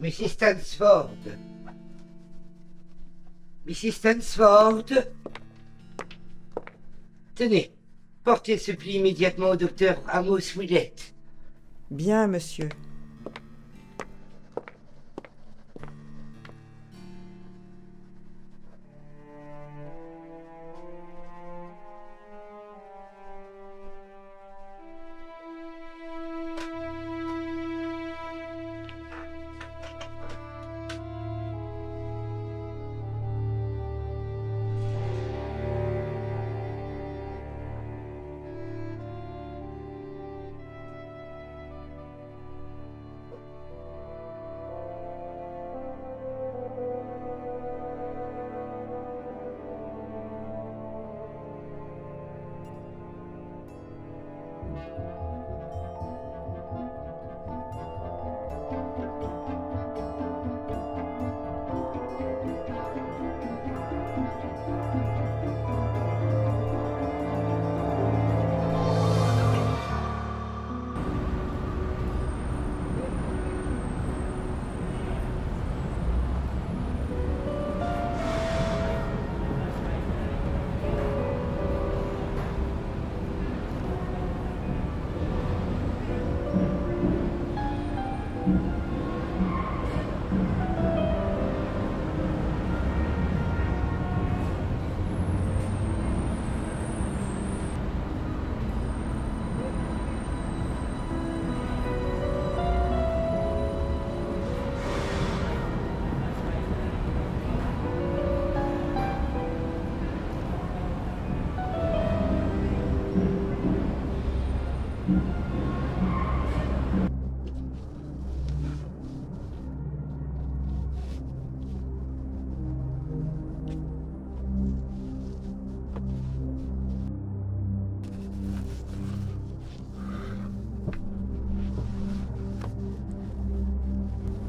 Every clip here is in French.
Mrs. Stansford. Mrs. Stansford. Tenez, portez ce pli immédiatement au docteur Amos Willett. Bien, monsieur.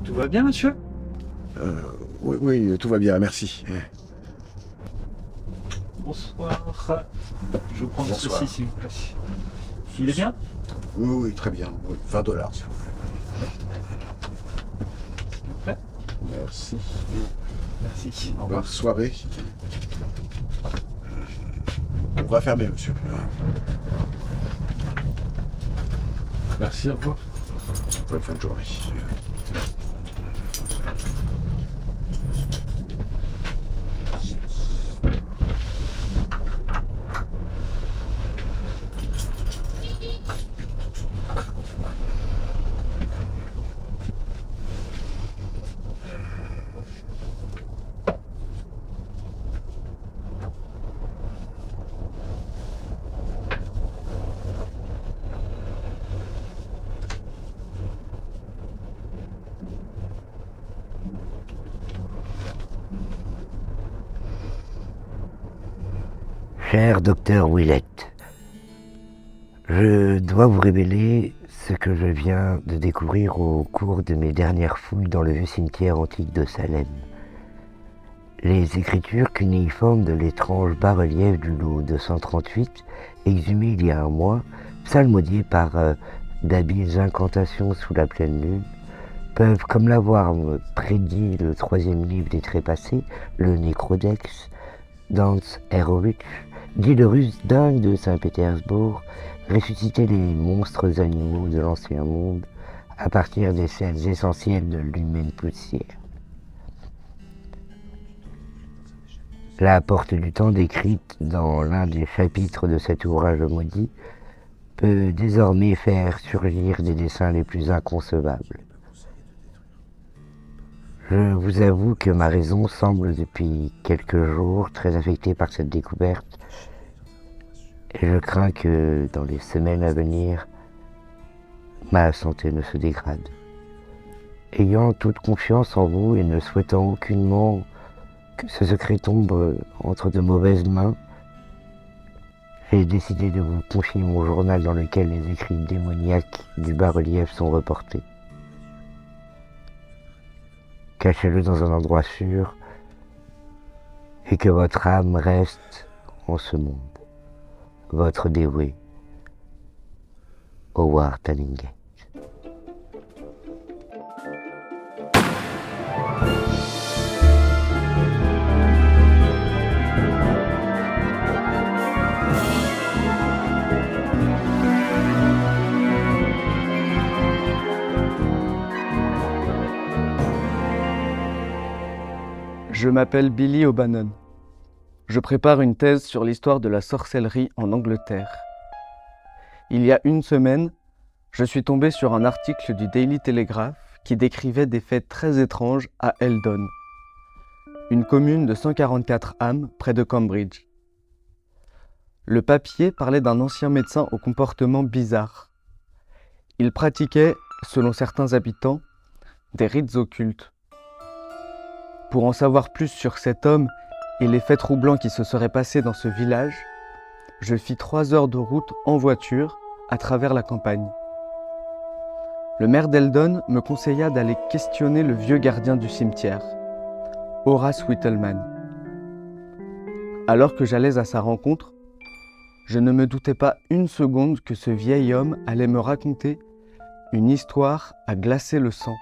Tout va bien, monsieur? Oui, tout va bien, merci. Bonsoir. Je vous prends Bonsoir. ceci, s'il vous plaît. Il est bien? Oui, très bien. Oui, $20, s'il vous plaît. Ouais. Merci. Merci. Au revoir. Bonne soirée. On va fermer, monsieur. Merci, au revoir. Bonne fin de journée. Cher docteur Willett, je dois vous révéler ce que je viens de découvrir au cours de mes dernières fouilles dans le vieux cimetière antique de Salem. Les écritures cunéiformes de l'étrange bas-relief du lot 238, exhumé il y a un mois, psalmodié par d'habiles incantations sous la pleine lune, peuvent, comme l'avoir prédit le troisième livre des Trépassés, le Nécrodex, Dance Heroic, dit le russe dingue de Saint-Pétersbourg, ressusciter les monstres animaux de l'ancien monde à partir des scènes essentielles de l'humaine poussière. La porte du temps décrite dans l'un des chapitres de cet ouvrage maudit peut désormais faire surgir des dessins les plus inconcevables. Je vous avoue que ma raison semble depuis quelques jours très affectée par cette découverte et je crains que dans les semaines à venir, ma santé ne se dégrade. Ayant toute confiance en vous et ne souhaitant aucunement que ce secret tombe entre de mauvaises mains, j'ai décidé de vous confier mon journal dans lequel les écrits démoniaques du bas-relief sont reportés. Cachez-le dans un endroit sûr et que votre âme reste en ce monde. Votre dévoué, Howard Tanningham. Je m'appelle Billy O'Bannon. Je prépare une thèse sur l'histoire de la sorcellerie en Angleterre. Il y a une semaine, je suis tombé sur un article du Daily Telegraph qui décrivait des faits très étranges à Eldon, une commune de 144 âmes près de Cambridge. Le papier parlait d'un ancien médecin au comportement bizarre. Il pratiquait, selon certains habitants, des rites occultes. Pour en savoir plus sur cet homme et les faits troublants qui se seraient passés dans ce village, je fis 3 heures de route en voiture à travers la campagne. Le maire d'Eldon me conseilla d'aller questionner le vieux gardien du cimetière, Horace Whittleman. Alors que j'allais à sa rencontre, je ne me doutais pas une seconde que ce vieil homme allait me raconter une histoire à glacer le sang.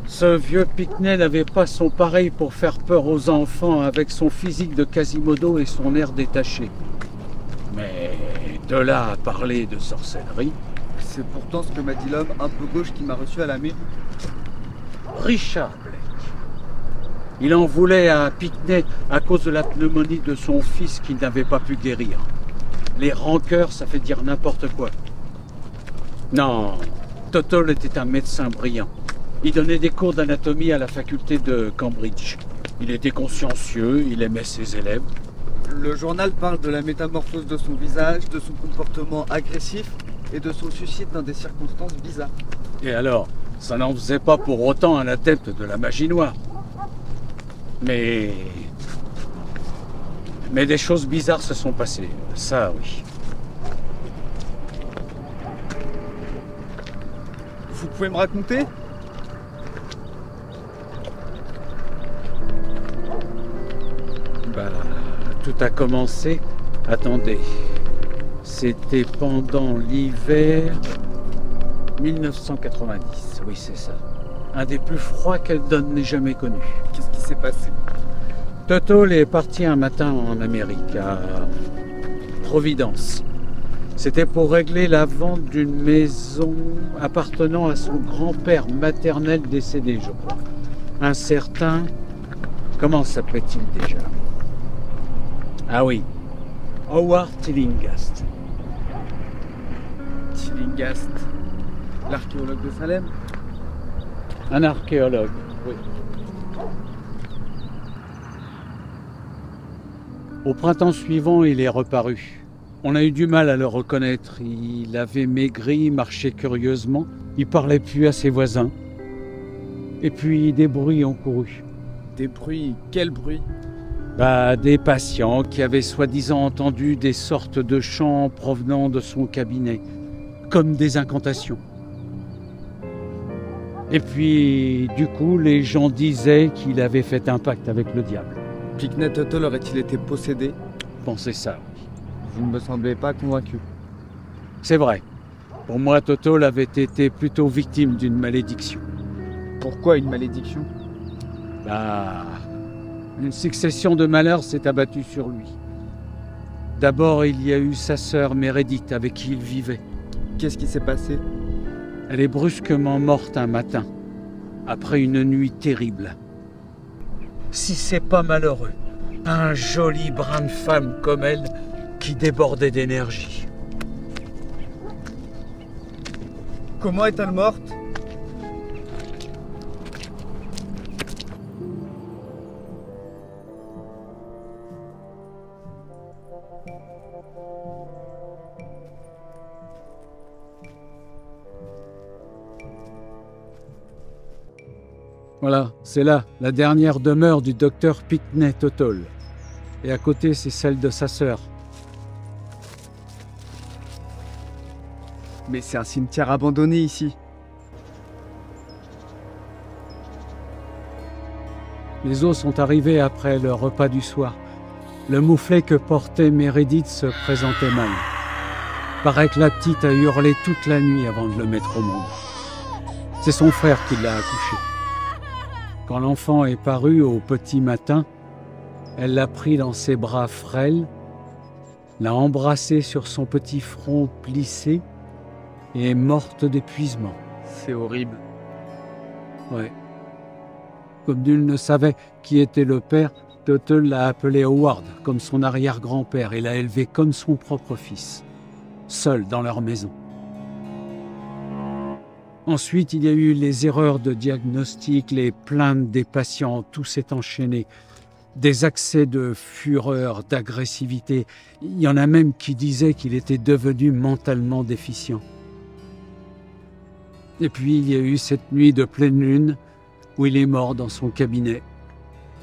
Ce vieux Pickney n'avait pas son pareil pour faire peur aux enfants avec son physique de Quasimodo et son air détaché. Mais de là à parler de sorcellerie... C'est pourtant ce que m'a dit l'homme un peu gauche qui m'a reçu à la mairie. Richard Blake. Il en voulait à Pickney à cause de la pneumonie de son fils qu'il n'avait pas pu guérir. Les rancœurs, ça fait dire n'importe quoi. Non, Tottole était un médecin brillant. Il donnait des cours d'anatomie à la faculté de Cambridge. Il était consciencieux, il aimait ses élèves. Le journal parle de la métamorphose de son visage, de son comportement agressif et de son suicide dans des circonstances bizarres. Et alors, ça n'en faisait pas pour autant un adepte de la magie noire. Mais des choses bizarres se sont passées, ça oui. Vous pouvez me raconter ? Tout a commencé, attendez, c'était pendant l'hiver 1990, oui c'est ça. Un des plus froids qu'Eldon n'ait jamais connu. Qu'est-ce qui s'est passé ? Tottole est parti un matin en Amérique, à Providence. C'était pour régler la vente d'une maison appartenant à son grand-père maternel décédé, je crois. Un certain... Comment s'appelait-il déjà ? Ah oui, Howard Tillinghast. Tillinghast, l'archéologue de Salem ? Un archéologue, oui. Au printemps suivant, il est reparu. On a eu du mal à le reconnaître. Il avait maigri, marchait curieusement. Il parlait plus à ses voisins. Et puis des bruits ont couru. Des bruits ? Quels bruits ? Des patients qui avaient soi-disant entendu des sortes de chants provenant de son cabinet, comme des incantations. Et puis, du coup, les gens disaient qu'il avait fait un pacte avec le diable. Pickney Tottole aurait-il été possédé ? Pensez ça. Vous ne me semblez pas convaincu. C'est vrai. Pour moi, Tottole avait été plutôt victime d'une malédiction. Pourquoi une malédiction ? Une succession de malheurs s'est abattue sur lui. D'abord, il y a eu sa sœur Meredith avec qui il vivait. Qu'est-ce qui s'est passé ? Elle est brusquement morte un matin, après une nuit terrible. Si c'est pas malheureux, un joli brin de femme comme elle qui débordait d'énergie. Comment est-elle morte ? Voilà, c'est là, la dernière demeure du docteur Pickney Tottole. Et à côté, c'est celle de sa sœur. Mais c'est un cimetière abandonné ici. Les os sont arrivés après le repas du soir. Le mouflet que portait Meredith se présentait mal. Paraît que la petite a hurlé toute la nuit avant de le mettre au monde. C'est son frère qui l'a accouché. Quand l'enfant est paru au petit matin, elle l'a pris dans ses bras frêles, l'a embrassé sur son petit front plissé et est morte d'épuisement. C'est horrible. Ouais. Comme nul ne savait qui était le père, Tuttle l'a appelé Howard, comme son arrière-grand-père, et l'a élevé comme son propre fils, seul dans leur maison. Ensuite, il y a eu les erreurs de diagnostic, les plaintes des patients, tout s'est enchaîné. Des accès de fureur, d'agressivité. Il y en a même qui disaient qu'il était devenu mentalement déficient. Et puis, il y a eu cette nuit de pleine lune où il est mort dans son cabinet,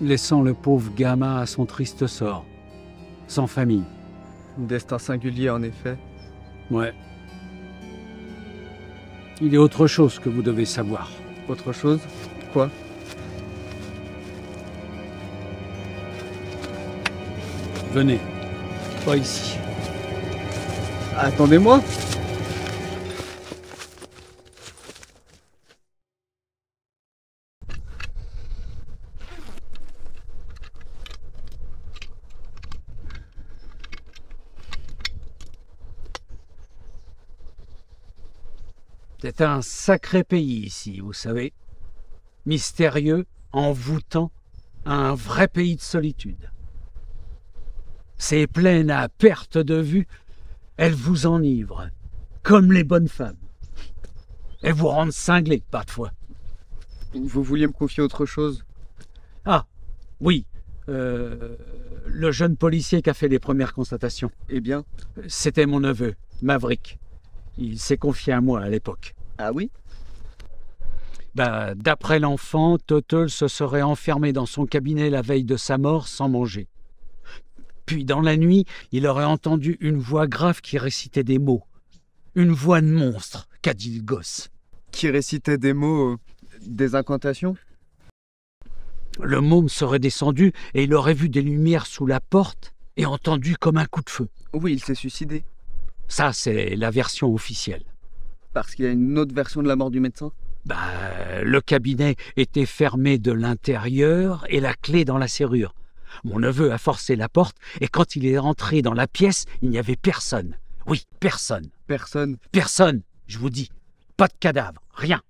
laissant le pauvre gamin à son triste sort, sans famille. Destin singulier, en effet. Ouais. Il y a autre chose que vous devez savoir. Autre chose? Quoi? Venez, pas ici. Attendez-moi! C'est un sacré pays ici, vous savez. Mystérieux, envoûtant, un vrai pays de solitude. Ces plaines à perte de vue, elles vous enivrent, comme les bonnes femmes. Elles vous rendent cinglé parfois. Vous vouliez me confier autre chose? Ah, oui, le jeune policier qui a fait les premières constatations. Eh bien? C'était mon neveu, Maverick. Il s'est confié à moi à l'époque. Ah oui? D'après l'enfant, Tuttle se serait enfermé dans son cabinet la veille de sa mort sans manger. Puis dans la nuit, il aurait entendu une voix grave qui récitait des mots. Une voix de monstre, qu'a dit le gosse. Qui récitait des mots, des incantations? Le môme serait descendu et il aurait vu des lumières sous la porte et entendu comme un coup de feu. Oui, il s'est suicidé. Ça, c'est la version officielle. Parce qu'il y a une autre version de la mort du médecin? Le cabinet était fermé de l'intérieur et la clé dans la serrure. Mon neveu a forcé la porte et quand il est rentré dans la pièce, il n'y avait personne. Oui, personne. Personne? Personne, je vous dis. Pas de cadavre, rien.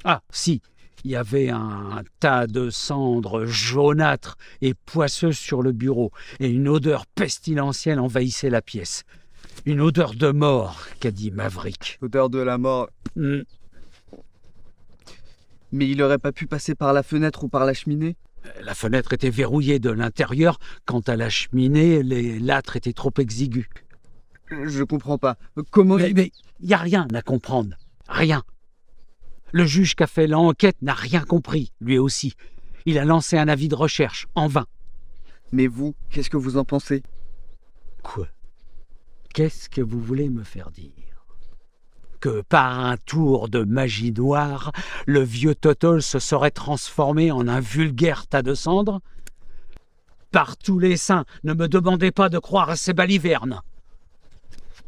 Ah, si, il y avait un tas de cendres jaunâtres et poisseuses sur le bureau et une odeur pestilentielle envahissait la pièce. Une odeur de mort, qu'a dit Maverick. L'odeur de la mort. Mm. Mais il n'aurait pas pu passer par la fenêtre ou par la cheminée? La fenêtre était verrouillée de l'intérieur. Quant à la cheminée, les l'âtre étaient trop exigus. Je comprends pas. Comment... Mais il n'y a rien à comprendre. Rien. Le juge qui a fait l'enquête n'a rien compris, lui aussi. Il a lancé un avis de recherche, en vain. Mais vous, qu'est-ce que vous en pensez? Quoi? Qu'est-ce que vous voulez me faire dire? Que par un tour de magie noire, le vieux Tuttle se serait transformé en un vulgaire tas de cendres? Par tous les saints, ne me demandez pas de croire à ces balivernes.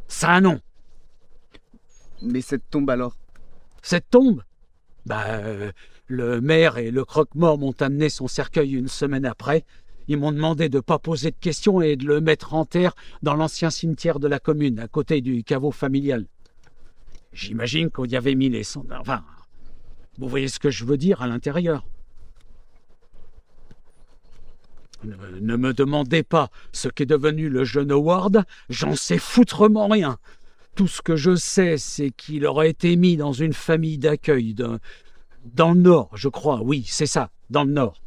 Ça, non. Mais cette tombe alors? Cette tombe? Le maire et le croque-mort m'ont amené son cercueil une semaine après. Ils m'ont demandé de ne pas poser de questions et de le mettre en terre dans l'ancien cimetière de la commune, à côté du caveau familial. J'imagine qu'on y avait mis les cendres. Enfin, vous voyez ce que je veux dire à l'intérieur. Ne me demandez pas ce qu'est devenu le jeune Howard, j'en sais foutrement rien. Tout ce que je sais, c'est qu'il aurait été mis dans une famille d'accueil dans le Nord, je crois. Oui, c'est ça, dans le Nord.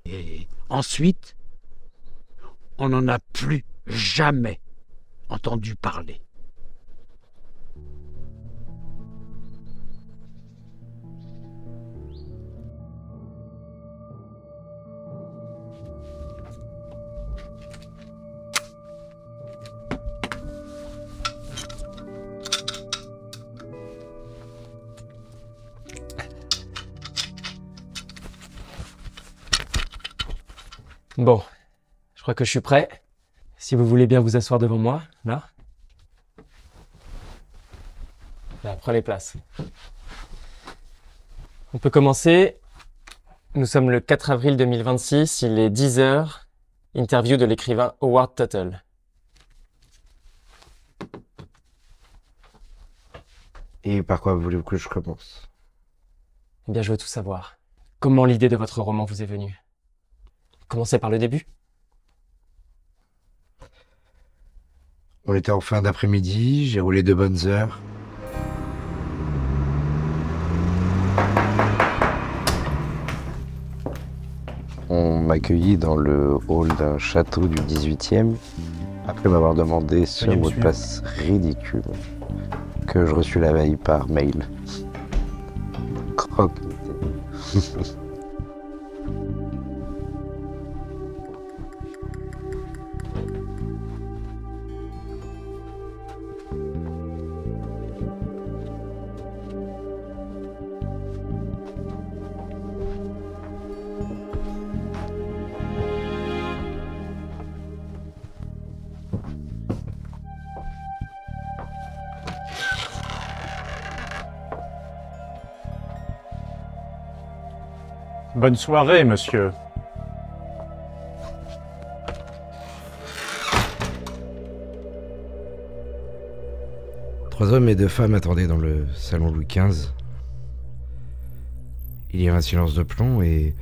Et ensuite, on n'en a plus jamais entendu parler. Bon, je crois que je suis prêt. Si vous voulez bien vous asseoir devant moi, là. Là, prenez place. On peut commencer. Nous sommes le 4 avril 2026, il est 10h. Interview de l'écrivain Howard Tuttle. Et par quoi voulez-vous que je commence? Eh bien, je veux tout savoir. Comment l'idée de votre roman vous est venue? Commencez par le début. On était en fin d'après-midi, j'ai roulé de bonnes heures. On m'accueillit dans le hall d'un château du 18e, après m'avoir demandé ce Veuillez me mot de suivre. passe ridicule que je reçus la veille par mail. Croque. Bonne soirée, monsieur. Trois hommes et deux femmes attendaient dans le salon Louis XV. Il y avait un silence de plomb et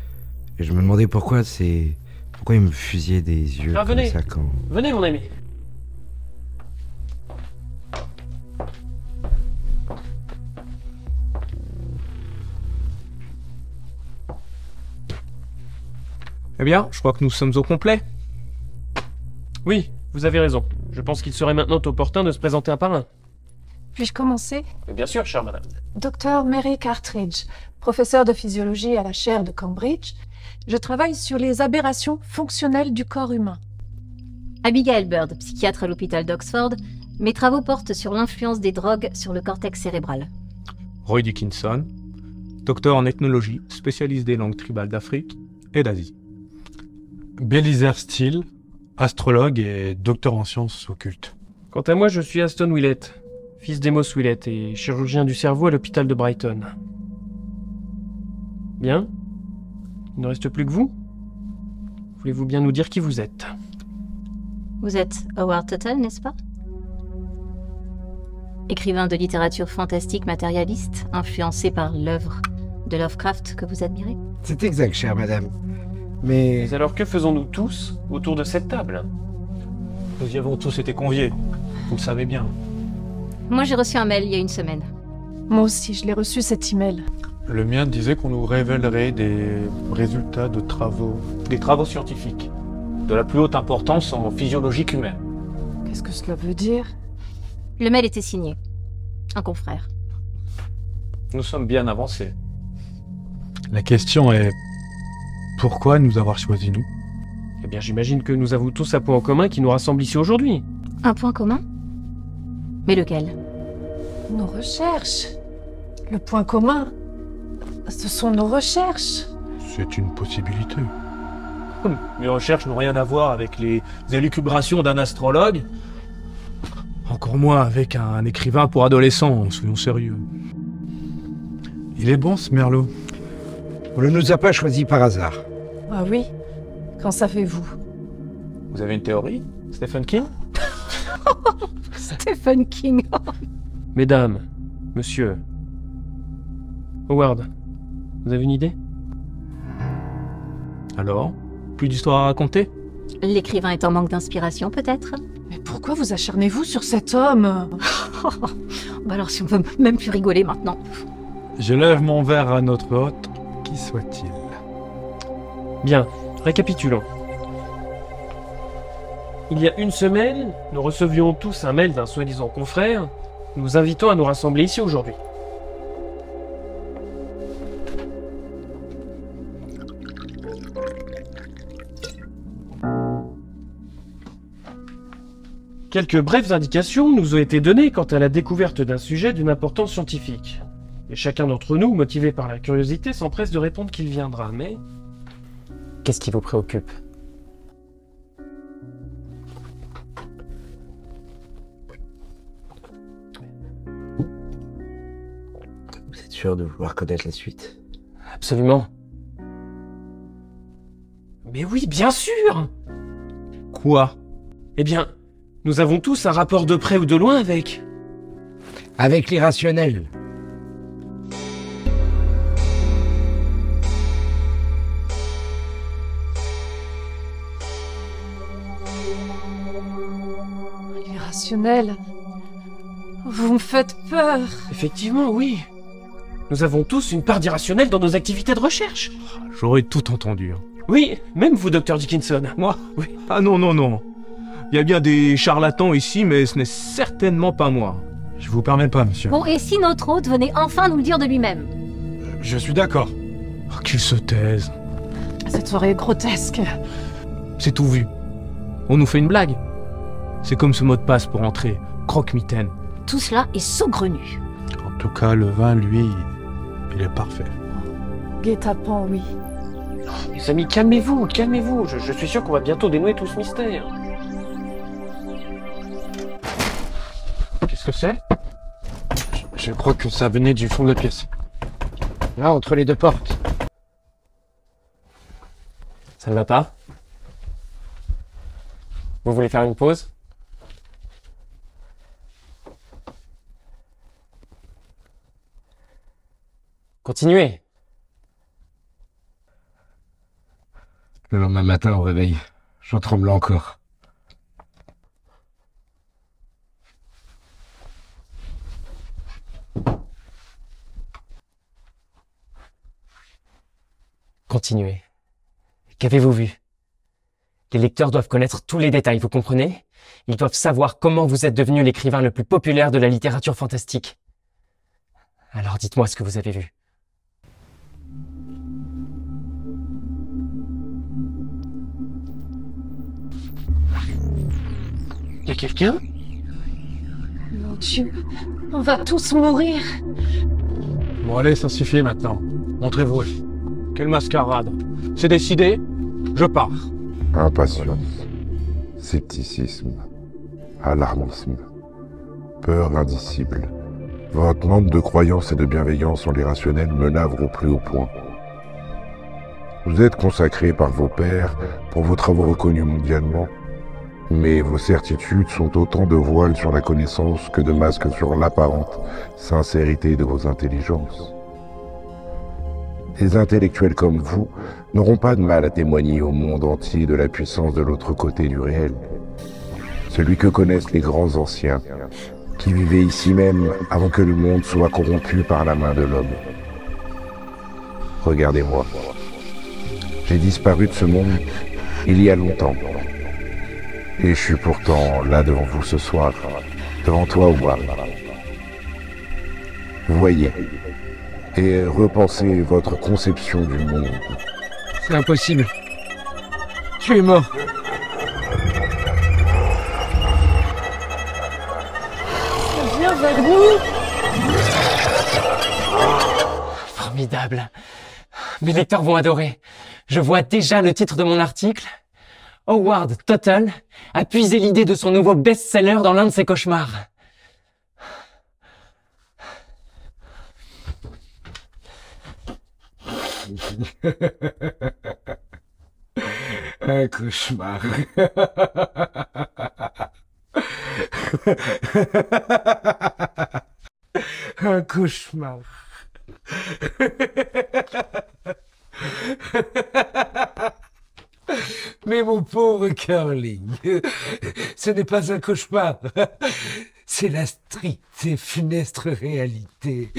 je me demandais pourquoi ils me fusillaient des yeux Ah, comme venez. ça quand... Venez, mon ami. Eh bien, je crois que nous sommes au complet. Oui, vous avez raison. Je pense qu'il serait maintenant opportun de se présenter un par un. Puis-je commencer? Bien sûr, chère madame. Docteur Mary Cartridge, professeur de physiologie à la chaire de Cambridge. Je travaille sur les aberrations fonctionnelles du corps humain. Abigail Bird, psychiatre à l'hôpital d'Oxford. Mes travaux portent sur l'influence des drogues sur le cortex cérébral. Roy Dickinson, docteur en ethnologie, spécialiste des langues tribales d'Afrique et d'Asie. Belisaire Steele, astrologue et docteur en sciences occultes. Quant à moi, je suis Aston Willett, fils d'Amos Willett et chirurgien du cerveau à l'hôpital de Brighton. Bien. Il ne reste plus que vous. Voulez-vous bien nous dire qui vous êtes? Vous êtes Howard Tuttle, n'est-ce pas? Écrivain de littérature fantastique matérialiste, influencé par l'œuvre de Lovecraft que vous admirez? C'est exact, chère madame. Mais... Mais alors que faisons-nous tous autour de cette table? Nous y avons tous été conviés, vous le savez bien. Moi, j'ai reçu un mail il y a une semaine. Moi aussi, je l'ai reçu cet email. Le mien disait qu'on nous révélerait des résultats de travaux. Des travaux scientifiques, de la plus haute importance en physiologie humaine. Qu'est-ce que cela veut dire? Le mail était signé. Un confrère. Nous sommes bien avancés. La question est... Pourquoi nous avoir choisi nous? Eh bien, j'imagine que nous avons tous un point en commun qui nous rassemble ici aujourd'hui. Un point commun? Mais lequel? Nos recherches. Le point commun, ce sont nos recherches. C'est une possibilité. Mes recherches n'ont rien à voir avec les élucubrations d'un astrologue. Encore moins avec un écrivain pour adolescents, soyons sérieux. Il est bon ce merlot. On ne nous a pas choisis par hasard. Ah oui? Qu'en savez-vous? Vous avez une théorie, Stephen King? Stephen King. Mesdames, monsieur... Howard, vous avez une idée? Alors, plus d'histoires à raconter? L'écrivain est en manque d'inspiration, peut-être? Mais pourquoi vous acharnez-vous sur cet homme? Bah alors, si on veut même plus rigoler maintenant. Je lève mon verre à notre hôte, qui soit-il. Bien, récapitulons. Il y a une semaine, nous recevions tous un mail d'un soi-disant confrère, nous invitant à nous rassembler ici aujourd'hui. Quelques brèves indications nous ont été données quant à la découverte d'un sujet d'une importance scientifique. Et chacun d'entre nous, motivé par la curiosité, s'empresse de répondre qu'il viendra, mais... Qu'est-ce qui vous préoccupe? Vous êtes sûr de vouloir connaître la suite? Absolument. Mais oui, bien sûr! Quoi? Eh bien, nous avons tous un rapport de près ou de loin avec... Avec l'irrationnel. rationnel. Vous me faites peur. Effectivement, oui. Nous avons tous une part d'irrationnel dans nos activités de recherche. J'aurais tout entendu. Hein. Oui, même vous, Dr. Dickinson. Moi? Oui. Ah non, non, non. Il y a bien des charlatans ici, mais ce n'est certainement pas moi. Je vous permets pas, monsieur. Bon, et si notre hôte venait enfin nous le dire de lui-même? Je suis d'accord. Oh, qu'il se taise. Cette soirée est grotesque. C'est tout vu. On nous fait une blague. C'est comme ce mot de passe pour entrer. Croque-mitaine. Tout cela est saugrenu. En tout cas, le vin, lui, il est parfait. Guet-apens, oui. Les amis, calmez-vous, calmez-vous. Je suis sûr qu'on va bientôt dénouer tout ce mystère. Qu'est-ce que c'est? Je crois que ça venait du fond de la pièce. Là, entre les deux portes. Ça ne va pas? Vous voulez faire une pause? Continuez. Le lendemain matin, au réveil, j'en tremble encore. Continuez. Qu'avez-vous vu? Les lecteurs doivent connaître tous les détails, vous comprenez? Ils doivent savoir comment vous êtes devenu l'écrivain le plus populaire de la littérature fantastique. Alors dites-moi ce que vous avez vu. Y a quelqu'un? Mon Dieu, on va tous mourir. Bon, allez, ça suffit maintenant. Montrez-vous. Quelle mascarade. C'est décidé? Je pars. Impatience, scepticisme, alarmisme, peur indicible. Votre manque de croyance et de bienveillance en l'irrationnel me navre au plus haut point. Vous êtes consacré par vos pairs pour vos travaux reconnus mondialement, mais vos certitudes sont autant de voiles sur la connaissance que de masques sur l'apparente sincérité de vos intelligences. Les intellectuels comme vous n'auront pas de mal à témoigner au monde entier de la puissance de l'autre côté du réel. Celui que connaissent les grands anciens, qui vivaient ici même avant que le monde soit corrompu par la main de l'homme. Regardez-moi. J'ai disparu de ce monde il y a longtemps. Et je suis pourtant là devant vous ce soir, devant toi, Howard. Voyez. Et repensez votre conception du monde. C'est impossible. Tu es mort. Viens vers nous. Formidable. Mes lecteurs vont adorer. Je vois déjà le titre de mon article. Howard Total a puisé l'idée de son nouveau best-seller dans l'un de ses cauchemars. Un cauchemar. Un cauchemar. Mais mon pauvre Curling, ce n'est pas un cauchemar, c'est la stricte et funeste réalité.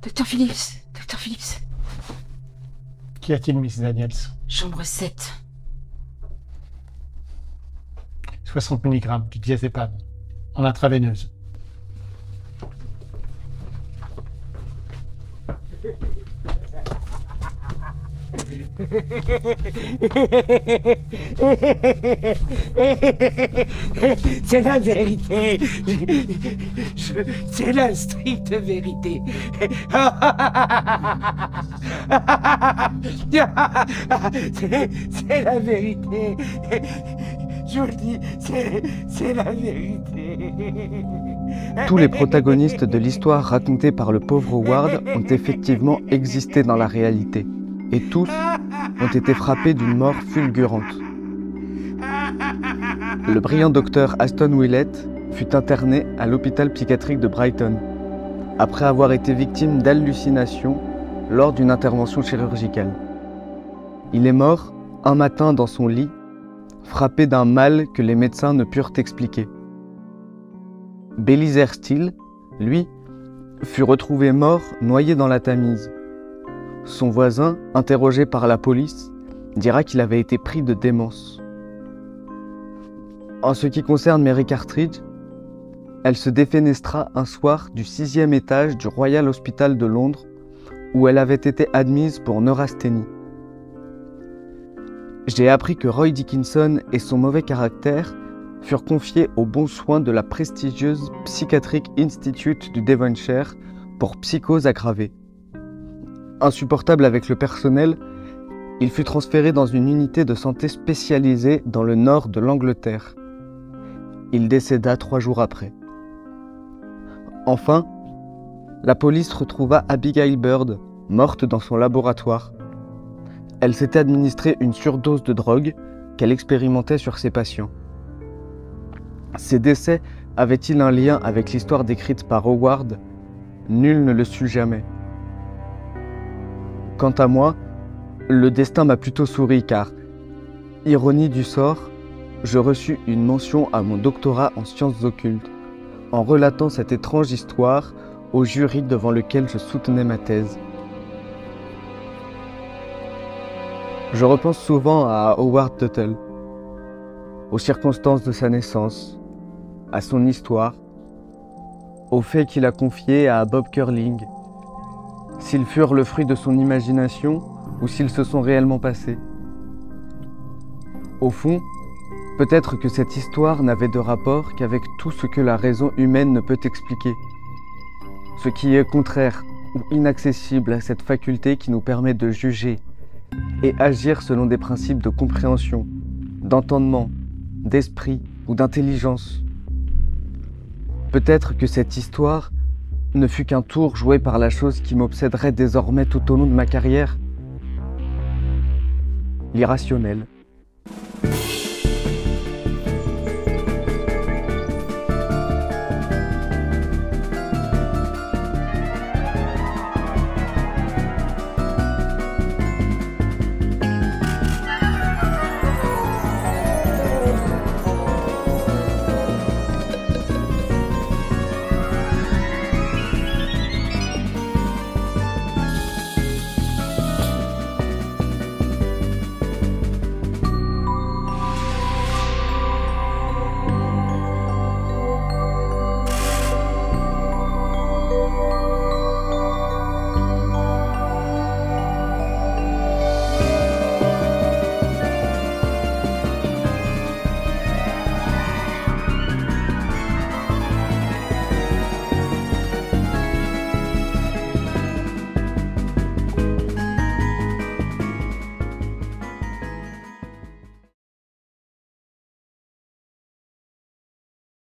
Dr. Phillips, Dr. Phillips. Qu'y a-t-il, Miss Daniels? Chambre 7. 60 mg du diazépam, en intraveineuse. C'est la vérité. C'est la stricte vérité. C'est la vérité. Je vous le dis, c'est la vérité. Tous les protagonistes de l'histoire racontée par le pauvre Howard ont effectivement existé dans la réalité, et tous ont été frappés d'une mort fulgurante. Le brillant docteur Aston Willett fut interné à l'hôpital psychiatrique de Brighton, après avoir été victime d'hallucinations lors d'une intervention chirurgicale. Il est mort un matin dans son lit, frappé d'un mal que les médecins ne purent expliquer. Belisaire Steele, lui, fut retrouvé mort noyé dans la Tamise. Son voisin, interrogé par la police, dira qu'il avait été pris de démence. En ce qui concerne Mary Cartridge, elle se défenestra un soir du 6e étage du Royal Hospital de Londres, où elle avait été admise pour neurasthénie. J'ai appris que Roy Dickinson et son mauvais caractère furent confiés aux bons soins de la prestigieuse Psychiatric Institute du Devonshire pour psychose aggravée. Insupportable avec le personnel, il fut transféré dans une unité de santé spécialisée dans le nord de l'Angleterre. Il décéda 3 jours après. Enfin, la police retrouva Abigail Bird, morte dans son laboratoire. Elle s'était administré une surdose de drogue qu'elle expérimentait sur ses patients. Ces décès avaient-ils un lien avec l'histoire décrite par Howard? Nul ne le sut jamais. Quant à moi, le destin m'a plutôt souri car, ironie du sort, je reçus une mention à mon doctorat en sciences occultes, en relatant cette étrange histoire au jury devant lequel je soutenais ma thèse. Je repense souvent à Howard Tuttle, aux circonstances de sa naissance, à son histoire, aux faits qu'il a confiés à Bob Curling, s'ils furent le fruit de son imagination ou s'ils se sont réellement passés. Au fond, peut-être que cette histoire n'avait de rapport qu'avec tout ce que la raison humaine ne peut expliquer, ce qui est contraire ou inaccessible à cette faculté qui nous permet de juger et agir selon des principes de compréhension, d'entendement, d'esprit ou d'intelligence. Peut-être que cette histoire ne fut qu'un tour joué par la chose qui m'obséderait désormais tout au long de ma carrière, l'irrationnel.